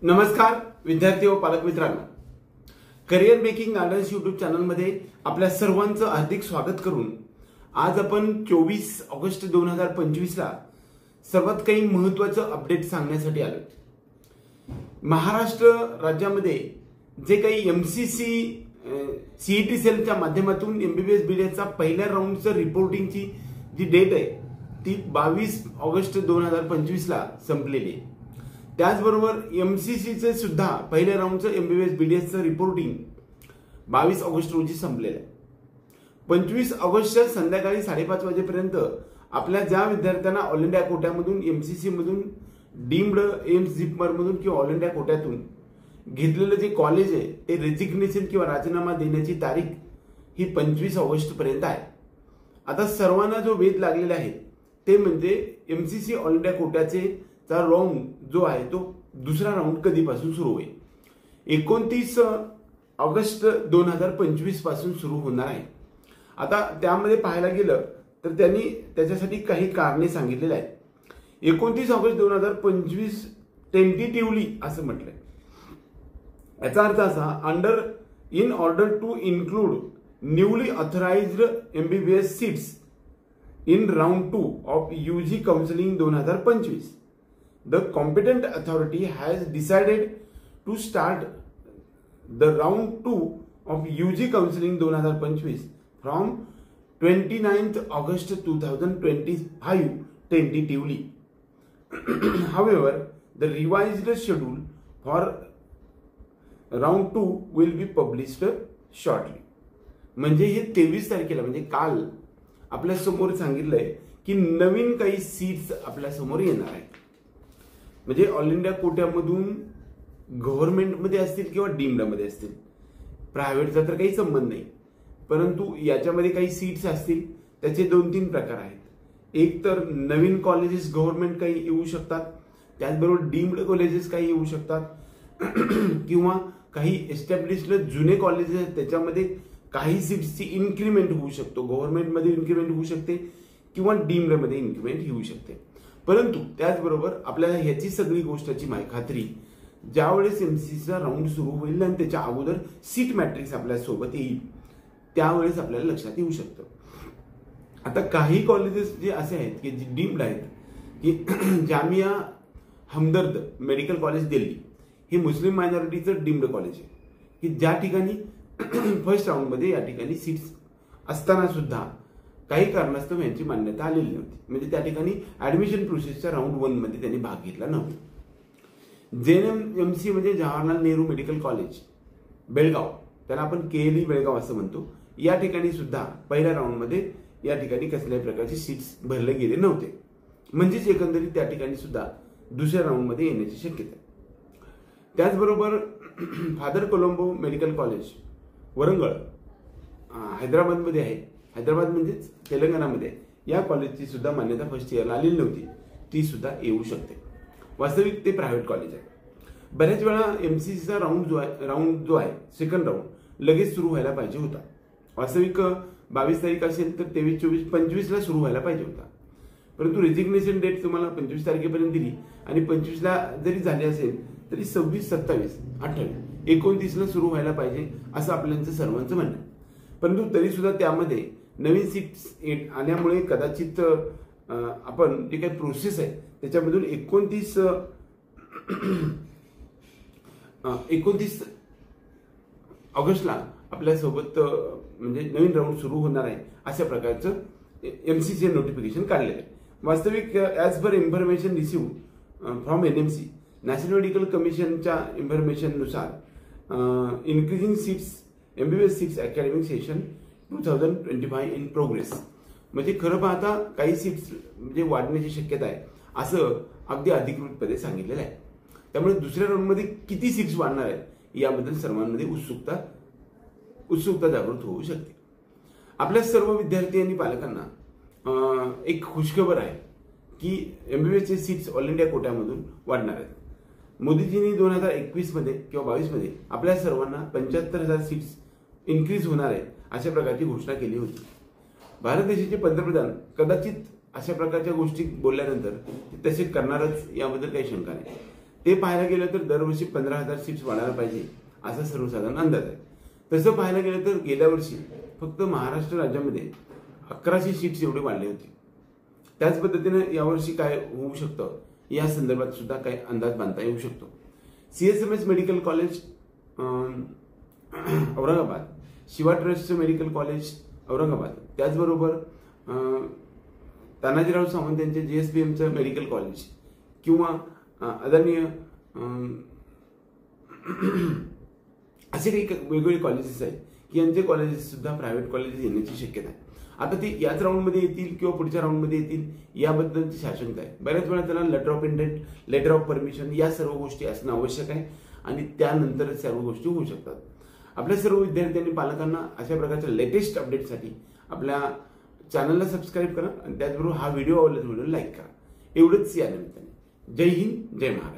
नमस्कार विद्यार्थी व पालक मित्रांनो, करिअर मेकिंग गार्डन्स यूट्यूब चॅनलमध्ये आपल्या सर्वांचं हार्दिक स्वागत करून आज आपण 24 ऑगस्ट 2025 ला सर्वात काही महत्त्वाचं अपडेट सांगण्यासाठी आलो। महाराष्ट्र राज्यामध्ये जे काही एमसीसी सीईटी सेलच्या माध्यमातून एमबीबीएस बीडीएसचा पहिल्या राऊंडचं रिपोर्टिंगची जी डेट आहे ती 22 ऑगस्ट 2025 ला संपलेली आहे। त्याचबरोबर एमसीसीचे सुद्धा पहिल्या राऊंडचं एमबीबीएस बीडीएसचं रिपोर्टिंग 22 ऑगस्ट रोजी संपलेलं आहे। 25 ऑगस्टच्या संध्याकाळी 5:30 वाजेपर्यंत आपल्या ज्या विद्यार्थ्यांना ऑल इंडिया कोट्यामधून एमसीसी मधून डीम्ड एम्स जिपमर मधून किंवा ऑल इंडिया कोट्यातून घेतलेलं जे कॉलेज आहे ते रेजिग्नेशन किंवा राजीनामा देण्याची तारीख ही 25 ऑगस्ट पर्यंत आहे। आता सर्वांना जो वेध लागलेला आहे ते म्हणजे एमसीसी ऑल इंडिया कोट्याचे राऊंड जो आहे तो दुसरा राऊंड कधीपासून सुरू होईल। 29 ऑगस्ट 2025 पासून सुरू होणार आहे। आता त्यामध्ये पाहायला गेलं तर त्यांनी त्याच्यासाठी काही कारणे सांगितलेली आहेत। 29 ऑगस्ट 2025 टेंटेटिव्हली असं म्हटलंय। याचा अर्थ असा, in order to include newly authorised MBBS seats in round 2 of UG counselling 2025 the competent authority has decided to start the round 2 of UG counseling 2025 from 29th August 2025 tentatively. However, the revised schedule for round 2 will be published shortly. म्हणजे हे 23 तारखेला म्हणजे काल आपल्या समोर सांगितलंय की नवीन काही सीट्स आपल्या समोर येणार आहेत। म्हणजे ऑल इंडिया कोट्यामधून गव्हर्नमेंटमध्ये असतील किंवा डीम्डमध्ये असतील, प्रायव्हेटचा तर काही संबंध नाही, परंतु याच्यामध्ये काही सीट्स असतील। त्याचे 2-3 प्रकार आहेत। एक तर नवीन कॉलेजेस गव्हर्नमेंट काही येऊ शकतात, त्याचबरोबर डीम्ड कॉलेजेस काही येऊ शकतात किंवा काही एस्टॅब्लिश्ड जुने कॉलेजेस आहेत त्याच्यामध्ये काही सीट्सची इन्क्रीमेंट होऊ शकतो, गव्हर्नमेंटमध्ये इन्क्रीमेंट होऊ शकते किंवा डीम्डमध्ये इन्क्रीमेंट येऊ शकते। परंतु त्याचबरोबर आपल्याला ह्याची सगळी गोष्टची खात्री ज्यावेळेस एमसीसीचा राऊंड सुरू होईल आणि त्याच्या अगोदर सीट मॅट्रिक्स आपल्या सोबत येईल त्यावेळेस आपल्याला लक्षात येऊ शकतं। आता काही कॉलेजेस जे असे आहेत की जे डीम्ड आहेत की जामिया हमदर्द मेडिकल कॉलेज दिल्ली हे मुस्लिम मायनॉरिटीचं डीम्ड कॉलेज आहे की ज्या ठिकाणी फर्स्ट राऊंडमध्ये या ठिकाणी सीट्स असताना सुद्धा काही कारणास्तव यांची मान्यता आलेली नव्हती, म्हणजे त्या ठिकाणी ऍडमिशन प्रोसेसच्या राऊंड 1 मध्ये त्यांनी भाग घेतला नव्हता। जेएनएमसी म्हणजे जवाहरलाल नेहरू मेडिकल कॉलेज बेळगाव, त्याला आपण केएलई बेळगाव असं म्हणतो, या ठिकाणी सुद्धा पहिल्या राऊंडमध्ये या ठिकाणी कसल्याही प्रकारचे सीट्स भरले गेले नव्हते, म्हणजेच एकंदरीत त्या ठिकाणी सुद्धा दुसऱ्या राऊंडमध्ये येण्याची शक्यता आहे। त्याचबरोबर father Colombo medical college Warangal हैदराबादमध्ये आहे, हैदराबाद म्हणजेच तेलंगणामध्ये, या कॉलेजची सुद्धा मान्यता फर्स्ट इयरला आलेली नव्हती, ती सुद्धा येऊ शकते। वास्तविक ते प्रायव्हेट कॉलेज आहे। बऱ्याच वेळा एमसीसीचा राऊंड जो आहे सेकंड राऊंड लगेच सुरू व्हायला पाहिजे होता। वास्तविक 22 तारीख असेल तर 23, 24, 25 ला सुरू व्हायला पाहिजे होता, परंतु रेजिग्नेशन डेट तुम्हाला 25 तारखेपर्यंत दिली आणि 25 ला जरी झाले असेल तरी 26, 27, 28, 29 ला सुरू व्हायला पाहिजे असं आपल्याचं सर्वांचं म्हणणं आहे। परंतु तरी सुद्धा त्यामध्ये नवीन सीट्स आल्यामुळे कदाचित आपण जे काही प्रोसेस आहे त्याच्यामधून 29 ऑगस्टला आपल्यासोबत म्हणजे नवीन राऊंड सुरू होणार आहे अशा प्रकारचं एमसीसी नोटिफिकेशन काढलेलं आहे। वास्तविक as per information receive from NMC national medical कमिशनच्या इन्फॉर्मेशननुसार increasing seats MBBS seats academic session 2025 in progress, म्हणजे खरं पाहता काही सीट्स म्हणजे वाढण्याची शक्यता आहे असं अगदी अधिकृतपणे सांगितलेलं आहे। त्यामुळे दुसऱ्या राऊंडमध्ये किती सीट्स वाढणार आहेत याबद्दल सर्वांमध्ये उत्सुकता जागृत होऊ शकते। आपल्या सर्व विद्यार्थी आणि पालकांना एक खुशखबर आहे की एमबीबीएसचे सीट्स ऑल इंडिया कोट्यामधून वाढणार आहेत। मोदीजींनी 2021 मध्ये किंवा 22 मध्ये आपल्या सर्वांना 75,000 सीट्स इन्क्रीज होणार आहेत अशा प्रकारची घोषणा केली होती। भारत देशाचे पंतप्रधान कदाचित अशा प्रकारच्या गोष्टी बोलल्यानंतर तसे करणारच याबद्दल काही शंका नाही। ते पाहायला गेलं तर दरवर्षी 15,000 सीट्स वाढायला पाहिजे असा सर्वसाधारण अंदाज आहे. तसं पाहायला गेलं तर गेल्या वर्षी फक्त महाराष्ट्र राज्यामध्ये 1100 सीट्स एवढे वाढले होते. त्याच पद्धतीने यावर्षी काय होऊ शकतं या संदर्भात सुद्धा काही अंदाज बांधता येऊ शकतो. CSMS medical college Aurangabad, Shiva trust medical college Aurangabad, त्याचबरोबर तानाजीराव सावंत यांचे JSPMचं मेडिकल कॉलेज किंवा आदरणीय असे काही वेगवेगळे कॉलेजेस आहेत की यांचे कॉलेजेस सुद्धा प्रायव्हेट कॉलेजेस येण्याची शक्यता आहे. आता ते याच राऊंडमध्ये येतील किंवा पुढच्या राऊंडमध्ये येतील याबद्दलची शासनता आहे. बऱ्याच वेळा त्याला letter of intent, letter of permission या सर्व गोष्टी असणं आवश्यक आहे आणि त्यानंतरच सर्व गोष्टी होऊ शकतात. आपल्या सर्व विद्यार्थ्यांनी पालकांना अशा प्रकारच्या लेटेस्ट अपडेटसाठी आपल्या चॅनलला सबस्क्राईब करा आणि त्याचबरोबर हा व्हिडिओ आवडला तर व्हिडिओ लाईक करा. एवढंच या निमित्ताने. जय हिंद, जय महाराष्ट्र.